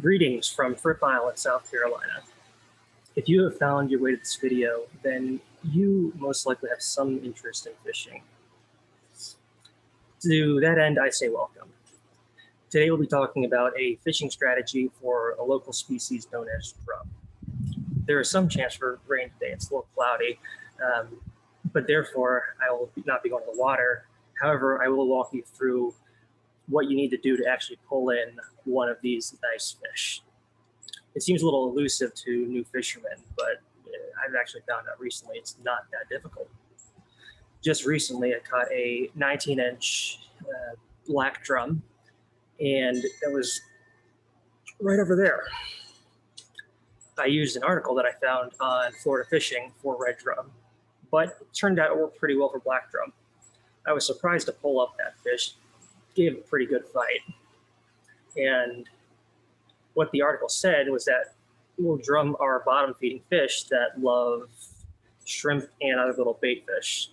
Greetings from Fripp Island, South Carolina. If you have found your way to this video, then you most likely have some interest in fishing. To that end, I say welcome. Today we'll be talking about a fishing strategy for a local species known as drum. There is some chance for rain today. It's a little cloudy, but therefore I will not be going to the water. However, I will walk you through what you need to do to actually pull in one of these nice fish. It seems a little elusive to new fishermen, but I've actually found out recently it's not that difficult. Just recently, I caught a 19-inch black drum, and it was right over there. I used an article that I found on Florida Fishing for red drum, but it turned out it worked pretty well for black drum. I was surprised to pull up that fish. Gave a pretty good fight. And what the article said was that little drum are bottom feeding fish that love shrimp and other little bait fish.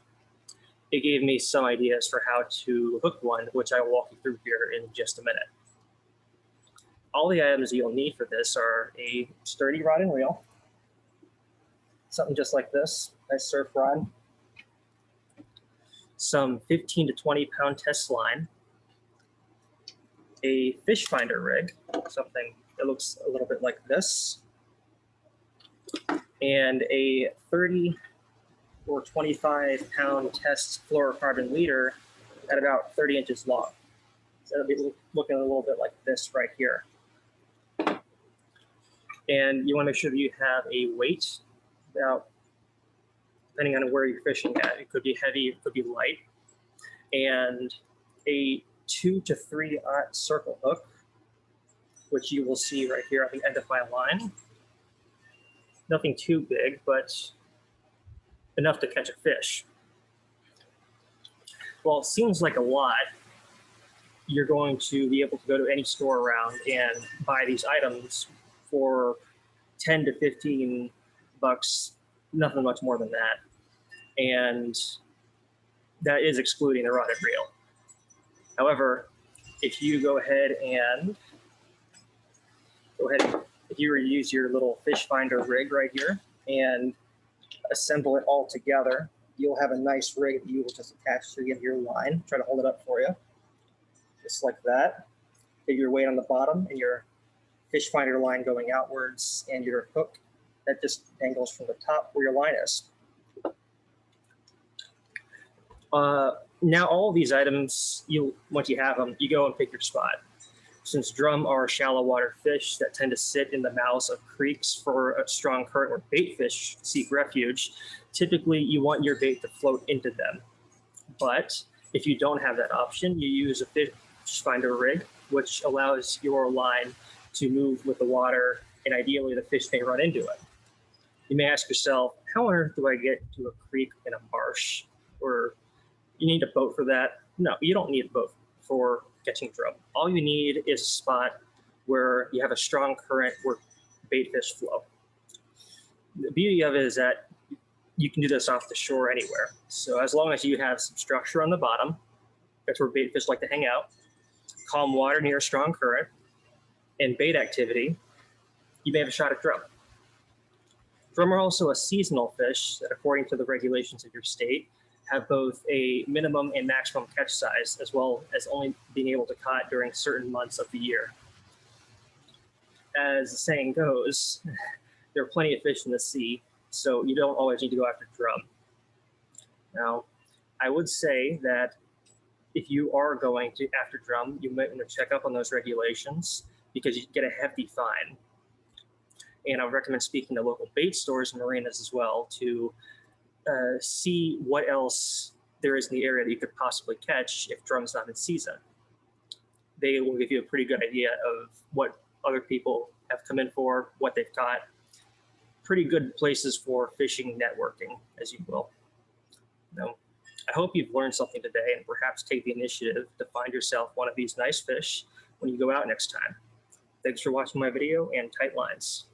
It gave me some ideas for how to hook one, which I will walk you through here in just a minute. All the items you'll need for this are a sturdy rod and reel, something just like this, nice surf rod, some 15 to 20 pound test line, a fish finder rig, something that looks a little bit like this, and a 30 or 25 pound test fluorocarbon leader at about 30 inches long. So it'll be looking a little bit like this right here. And you want to make sure that you have a weight, about, depending on where you're fishing at, it could be heavy, it could be light, and a 2 to 3/0 circle hook, which you will see right here at the end of my line. Nothing too big, but enough to catch a fish. While it seems like a lot, you're going to be able to go to any store around and buy these items for 10 to 15 bucks, nothing much more than that. And that is excluding the rod and reel. However, if you use your little fish finder rig right here and assemble it all together, you'll have a nice rig that you will just attach to the end of your line. Try to hold it up for you, just like that. Have your weight on the bottom and your fish finder line going outwards, and your hook that just dangles from the top where your line is. Now all of these items, once you have them, you go and pick your spot. Since drum are shallow water fish that tend to sit in the mouths of creeks for a strong current where bait fish seek refuge, typically you want your bait to float into them. But if you don't have that option, you use a fish finder rig, which allows your line to move with the water, and ideally the fish may run into it. You may ask yourself, how on earth do I get to a creek in a marsh? Or you need a boat for that? No, you don't need a boat for catching drum. All you need is a spot where you have a strong current where bait fish flow. The beauty of it is that you can do this off the shore anywhere. So as long as you have some structure on the bottom, that's where bait fish like to hang out, calm water near a strong current, and bait activity, you may have a shot at drum. Drum are also a seasonal fish that, according to the regulations of your state, have both a minimum and maximum catch size, as well as only being able to caught during certain months of the year. As the saying goes, there are plenty of fish in the sea, so you don't always need to go after drum. Now, I would say that if you are going to after drum, you might want to check up on those regulations because you get a hefty fine. And I would recommend speaking to local bait stores and marinas as well to see what else there is in the area that you could possibly catch if drum's not in season. They will give you a pretty good idea of what other people have come in for, what they've caught. Pretty good places for fishing networking, as you will. Now, I hope you've learned something today and perhaps take the initiative to find yourself one of these nice fish when you go out next time. Thanks for watching my video, and tight lines.